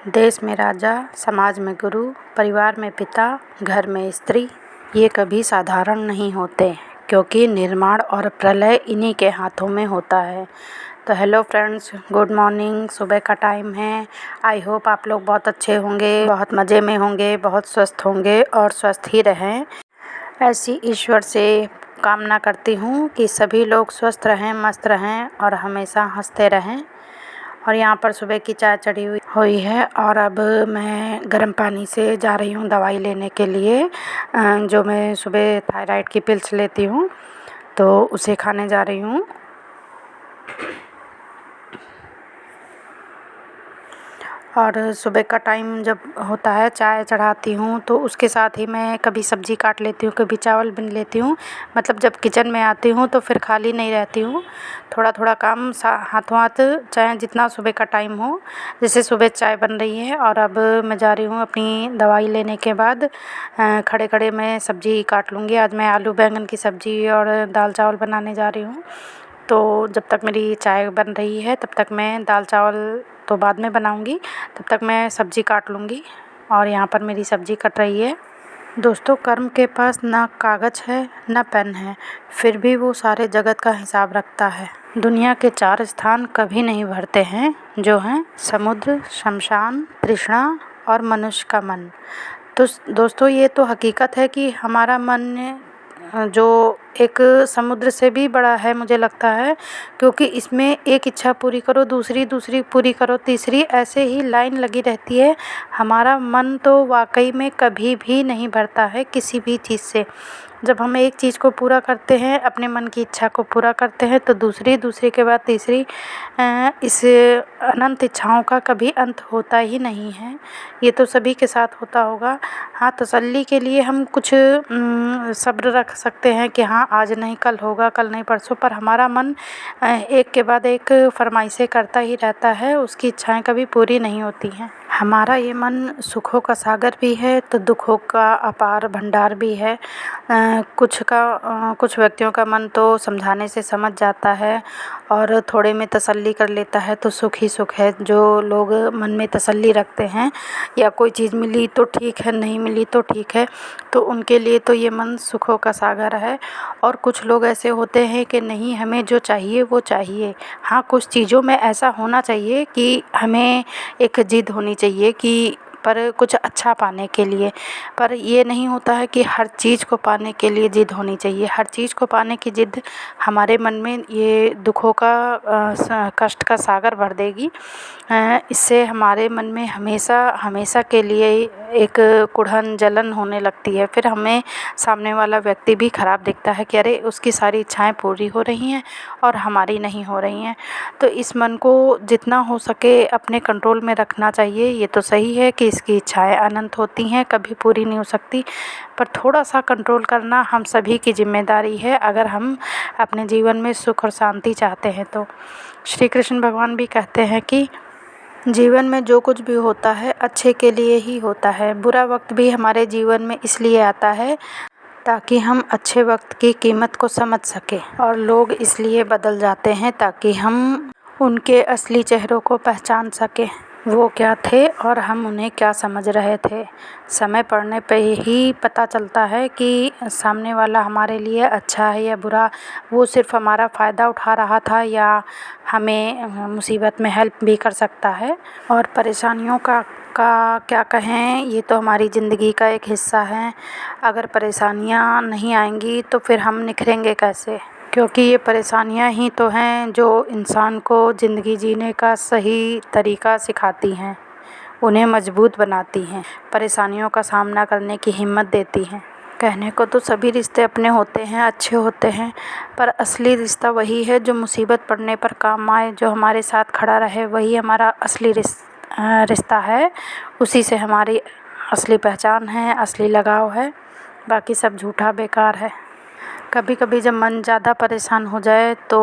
देश में राजा, समाज में गुरु, परिवार में पिता, घर में स्त्री, ये कभी साधारण नहीं होते, क्योंकि निर्माण और प्रलय इन्हीं के हाथों में होता है। तो हेलो फ्रेंड्स, गुड मॉर्निंग। सुबह का टाइम है। आई होप आप लोग बहुत अच्छे होंगे, बहुत मज़े में होंगे, बहुत स्वस्थ होंगे और स्वस्थ ही रहें। ऐसी ईश्वर से कामना करती हूँ कि सभी लोग स्वस्थ रहें, मस्त रहें और हमेशा हंसते रहें। और यहाँ पर सुबह की चाय चढ़ी हुई है और अब मैं गर्म पानी से जा रही हूँ दवाई लेने के लिए। जो मैं सुबह थायराइड की पिल्स लेती हूँ तो उसे खाने जा रही हूँ। और सुबह का टाइम जब होता है चाय चढ़ाती हूँ तो उसके साथ ही मैं कभी सब्ज़ी काट लेती हूँ, कभी चावल बिन लेती हूँ। मतलब जब किचन में आती हूँ तो फिर खाली नहीं रहती हूँ, थोड़ा थोड़ा काम हाथों हाथ, चाहे जितना सुबह का टाइम हो। जैसे सुबह चाय बन रही है और अब मैं जा रही हूँ अपनी दवाई लेने के बाद खड़े खड़े मैं सब्ज़ी काट लूँगी। आज मैं आलू बैंगन की सब्ज़ी और दाल चावल बनाने जा रही हूँ। तो जब तक मेरी चाय बन रही है तब तक मैं दाल चावल तो बाद में बनाऊंगी, तब तक मैं सब्ज़ी काट लूँगी। और यहाँ पर मेरी सब्ज़ी कट रही है। दोस्तों, कर्म के पास ना कागज़ है ना पेन है, फिर भी वो सारे जगत का हिसाब रखता है। दुनिया के 4 स्थान कभी नहीं भरते हैं, जो हैं समुद्र, शमशान, तृष्णा और मनुष्य का मन। तो दोस्तों, ये तो हकीकत है कि हमारा मन जो एक समुद्र से भी बड़ा है मुझे लगता है, क्योंकि इसमें एक इच्छा पूरी करो, दूसरी पूरी करो, तीसरी, ऐसे ही लाइन लगी रहती है। हमारा मन तो वाकई में कभी भी नहीं भरता है किसी भी चीज़ से। जब हम एक चीज़ को पूरा करते हैं, अपने मन की इच्छा को पूरा करते हैं, तो दूसरी के बाद तीसरी, इस अनंत इच्छाओं का कभी अंत होता ही नहीं है। ये तो सभी के साथ होता होगा। हाँ, तसल्ली के लिए हम कुछ सब्र रख सकते हैं कि हाँ आज नहीं कल होगा, कल नहीं परसों, पर हमारा मन एक के बाद एक फरमाइशें करता ही रहता है, उसकी इच्छाएं कभी पूरी नहीं होती हैं। हमारा ये मन सुखों का सागर भी है तो दुखों का अपार भंडार भी है। कुछ व्यक्तियों का मन तो समझाने से समझ जाता है और थोड़े में तसल्ली कर लेता है तो सुख ही सुख है। जो लोग मन में तसल्ली रखते हैं या कोई चीज़ मिली तो ठीक है, नहीं मिली तो ठीक है, तो उनके लिए तो ये मन सुखों का सागर है। और कुछ लोग ऐसे होते हैं कि नहीं, हमें जो चाहिए वो चाहिए। हाँ, कुछ चीज़ों में ऐसा होना चाहिए कि हमें एक ज़िद होनी चाहिए कि पर कुछ अच्छा पाने के लिए, पर ये नहीं होता है कि हर चीज़ को पाने के लिए ज़िद होनी चाहिए। हर चीज़ को पाने की ज़िद हमारे मन में ये दुखों का कष्ट का सागर भर देगी। इससे हमारे मन में हमेशा के लिए एक कुढ़न जलन होने लगती है। फिर हमें सामने वाला व्यक्ति भी ख़राब दिखता है कि अरे उसकी सारी इच्छाएं पूरी हो रही हैं और हमारी नहीं हो रही हैं। तो इस मन को जितना हो सके अपने कंट्रोल में रखना चाहिए। ये तो सही है कि इसकी इच्छाएं अनंत होती हैं, कभी पूरी नहीं हो सकती, पर थोड़ा सा कंट्रोल करना हम सभी की जिम्मेदारी है अगर हम अपने जीवन में सुख और शांति चाहते हैं। तो श्री कृष्ण भगवान भी कहते हैं कि जीवन में जो कुछ भी होता है अच्छे के लिए ही होता है। बुरा वक्त भी हमारे जीवन में इसलिए आता है ताकि हम अच्छे वक्त की कीमत को समझ सकें, और लोग इसलिए बदल जाते हैं ताकि हम उनके असली चेहरों को पहचान सकें। वो क्या थे और हम उन्हें क्या समझ रहे थे। समय पड़ने पे ही पता चलता है कि सामने वाला हमारे लिए अच्छा है या बुरा। वो सिर्फ हमारा फ़ायदा उठा रहा था या हमें मुसीबत में हेल्प भी कर सकता है। और परेशानियों का क्या कहें, ये तो हमारी ज़िंदगी का एक हिस्सा है। अगर परेशानियां नहीं आएंगी तो फिर हम निखरेंगे कैसे, क्योंकि ये परेशानियां ही तो हैं जो इंसान को ज़िंदगी जीने का सही तरीका सिखाती हैं, उन्हें मजबूत बनाती हैं, परेशानियों का सामना करने की हिम्मत देती हैं। कहने को तो सभी रिश्ते अपने होते हैं, अच्छे होते हैं, पर असली रिश्ता वही है जो मुसीबत पड़ने पर काम आए, जो हमारे साथ खड़ा रहे, वही हमारा असली रिश्ता है। उसी से हमारी असली पहचान है, असली लगाव है, बाकी सब झूठा बेकार है। कभी कभी जब मन ज़्यादा परेशान हो जाए तो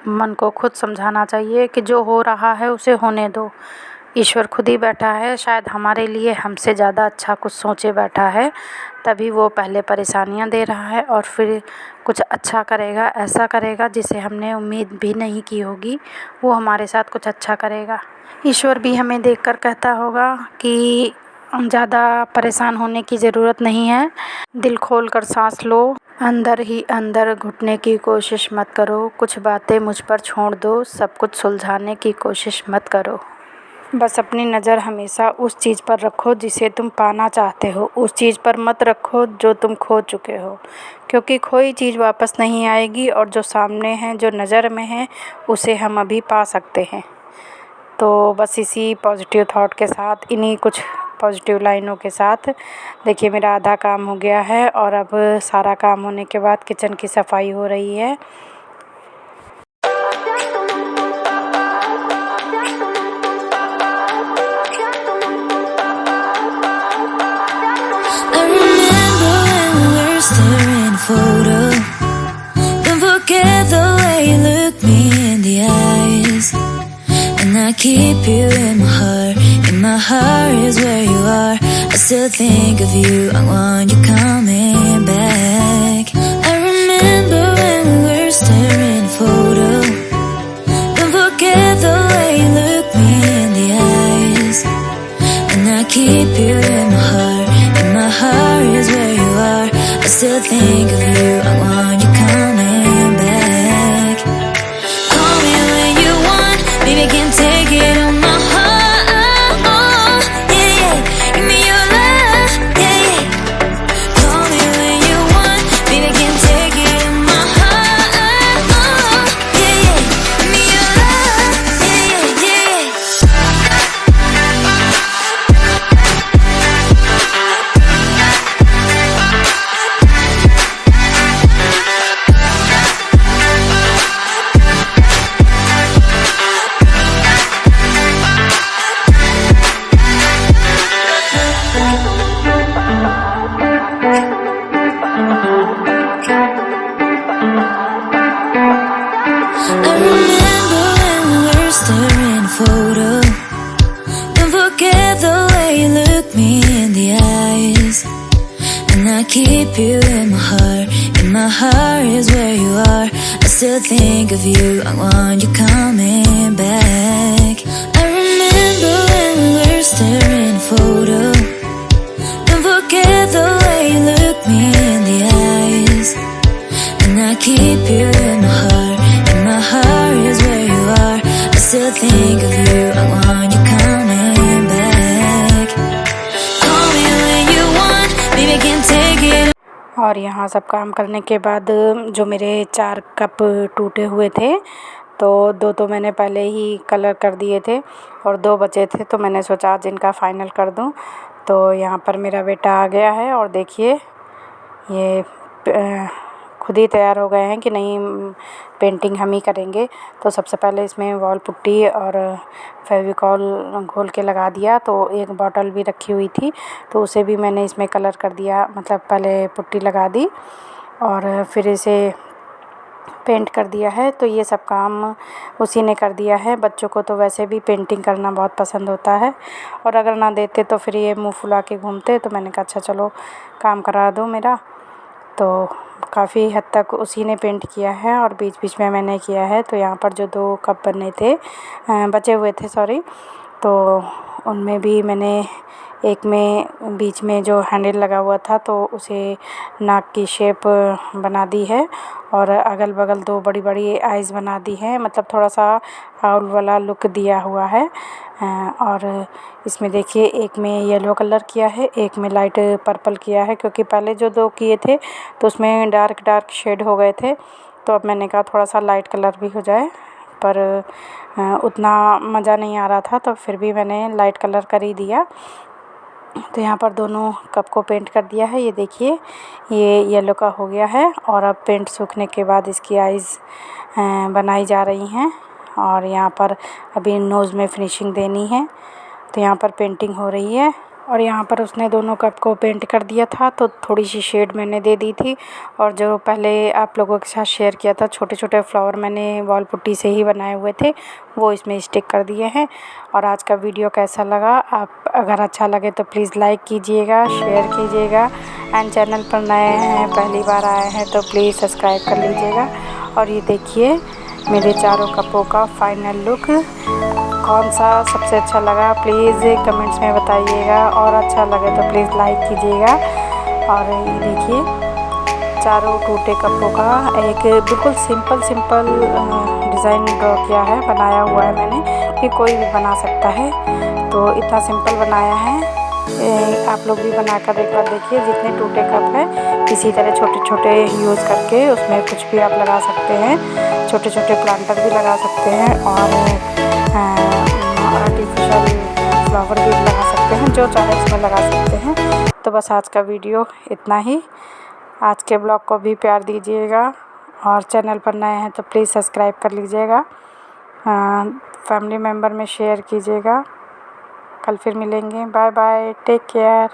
मन को खुद समझाना चाहिए कि जो हो रहा है उसे होने दो। ईश्वर खुद ही बैठा है, शायद हमारे लिए हमसे ज़्यादा अच्छा कुछ सोचे बैठा है, तभी वो पहले परेशानियां दे रहा है और फिर कुछ अच्छा करेगा, ऐसा करेगा जिसे हमने उम्मीद भी नहीं की होगी, वो हमारे साथ कुछ अच्छा करेगा। ईश्वर भी हमें देखकर कहता होगा कि ज़्यादा परेशान होने की ज़रूरत नहीं है, दिल खोल कर सांस लो, अंदर ही अंदर घुटने की कोशिश मत करो, कुछ बातें मुझ पर छोड़ दो, सब कुछ सुलझाने की कोशिश मत करो। बस अपनी नज़र हमेशा उस चीज़ पर रखो जिसे तुम पाना चाहते हो, उस चीज़ पर मत रखो जो तुम खो चुके हो, क्योंकि खोई चीज़ वापस नहीं आएगी और जो सामने है, जो नज़र में है, उसे हम अभी पा सकते हैं। तो बस इसी पॉज़िटिव थॉट के साथ, इन्हीं कुछ पॉज़िटिव लाइनों के साथ देखिए मेरा आधा काम हो गया है और अब सारा काम होने के बाद किचन की सफाई हो रही है। Staring photo, don't forget the way you look me in the eyes, and I keep you in my heart is where you are. I still think of you, I want you coming back. I remember when we were staring photo, don't forget the way you look me in the eyes, and I keep you in my heart is where you are. I still think of you, I want you coming back. Call me when you want, baby, can't take it on my heart. Yeah, yeah, give me your love, yeah, yeah. Call me when you want, baby, can't take it on my heart. Yeah, yeah, give me your love, yeah, yeah, I remember when we were staring photo, don't forget the way you look me in the eyes, and I keep you in my heart is where you are. I still think of you, I want you coming back. I remember when we were staring photo, don't forget the way you look me in the eyes, and I keep you in my heart is where you are. I still think of you, I want you coming back. Call me when you want, baby, can't take it. और यहाँ सब काम करने के बाद जो मेरे 4 cup टूटे हुए थे, तो 2 तो मैंने पहले ही कलर कर दिए थे और 2 बचे थे, तो मैंने सोचा आज इनका फ़ाइनल कर दूँ। तो यहाँ पर मेरा बेटा आ गया है और देखिए ये खुद ही तैयार हो गए हैं कि नहीं पेंटिंग हम ही करेंगे। तो सबसे पहले इसमें वॉल पुट्टी और फेविकॉल घोल के लगा दिया, तो एक बॉटल भी रखी हुई थी, तो उसे भी मैंने इसमें कलर कर दिया, मतलब पहले पुट्टी लगा दी और फिर इसे पेंट कर दिया है। तो ये सब काम उसी ने कर दिया है। बच्चों को तो वैसे भी पेंटिंग करना बहुत पसंद होता है और अगर ना देते तो फिर ये मुंह फुला के घूमते। तो मैंने कहा अच्छा चलो काम करा दो मेरा। तो काफ़ी हद तक उसी ने पेंट किया है और बीच बीच में मैंने किया है। तो यहाँ पर जो 2 कप बने थे बचे हुए थे सॉरी, तो उनमें भी मैंने एक में बीच में जो हैंडल लगा हुआ था तो उसे नाक की शेप बना दी है और अगल बगल 2 बड़ी बड़ी आइज़ बना दी है, मतलब थोड़ा सा आउल वाला लुक दिया हुआ है। और इसमें देखिए एक में येलो कलर किया है, एक में लाइट पर्पल किया है, क्योंकि पहले जो 2 किए थे तो उसमें डार्क शेड हो गए थे। तो अब मैंने कहा थोड़ा सा लाइट कलर भी हो जाए, पर उतना मज़ा नहीं आ रहा था, तो फिर भी मैंने लाइट कलर कर ही दिया। तो यहाँ पर दोनों कप को पेंट कर दिया है। ये देखिए ये येलो का हो गया है और अब पेंट सूखने के बाद इसकी आइज़ बनाई जा रही हैं और यहाँ पर अभी नोज़ में फिनिशिंग देनी है। तो यहाँ पर पेंटिंग हो रही है और यहाँ पर उसने दोनों कप को पेंट कर दिया था, तो थोड़ी सी शेड मैंने दे दी थी। और जो पहले आप लोगों के साथ शेयर किया था, छोटे छोटे फ्लावर मैंने वॉल पुट्टी से ही बनाए हुए थे, वो इसमें स्टिक कर दिए हैं। और आज का वीडियो कैसा लगा, आप अगर अच्छा लगे तो प्लीज़ लाइक कीजिएगा, शेयर कीजिएगा। एंड चैनल पर नए हैं, पहली बार आए हैं तो प्लीज़ सब्सक्राइब कर लीजिएगा। और ये देखिए मेरे चारों कपों का फाइनल लुक। कौन सा सबसे अच्छा लगा प्लीज़ कमेंट्स में बताइएगा, और अच्छा लगे तो प्लीज़ लाइक कीजिएगा। और ये देखिए चारों टूटे कपों का एक बिल्कुल सिंपल डिज़ाइन ड्रॉ किया है, बनाया हुआ है मैंने, कि कोई भी बना सकता है। तो इतना सिंपल बनाया है, आप लोग भी बनाकर एक बार देखिए। जितने टूटे कप हैं इसी तरह छोटे छोटे यूज़ करके उसमें कुछ भी आप लगा सकते हैं, छोटे छोटे प्लांटर भी लगा सकते हैं, और आर्टिफिशियल फ्लावर भी लगा सकते हैं, जो चाहे उसमें लगा सकते हैं। तो बस आज का वीडियो इतना ही। आज के ब्लॉग को भी प्यार दीजिएगा, और चैनल पर नए हैं तो प्लीज़ सब्सक्राइब कर लीजिएगा, फैमिली मेम्बर में शेयर कीजिएगा। कल फिर मिलेंगे, बाय बाय, टेक केयर।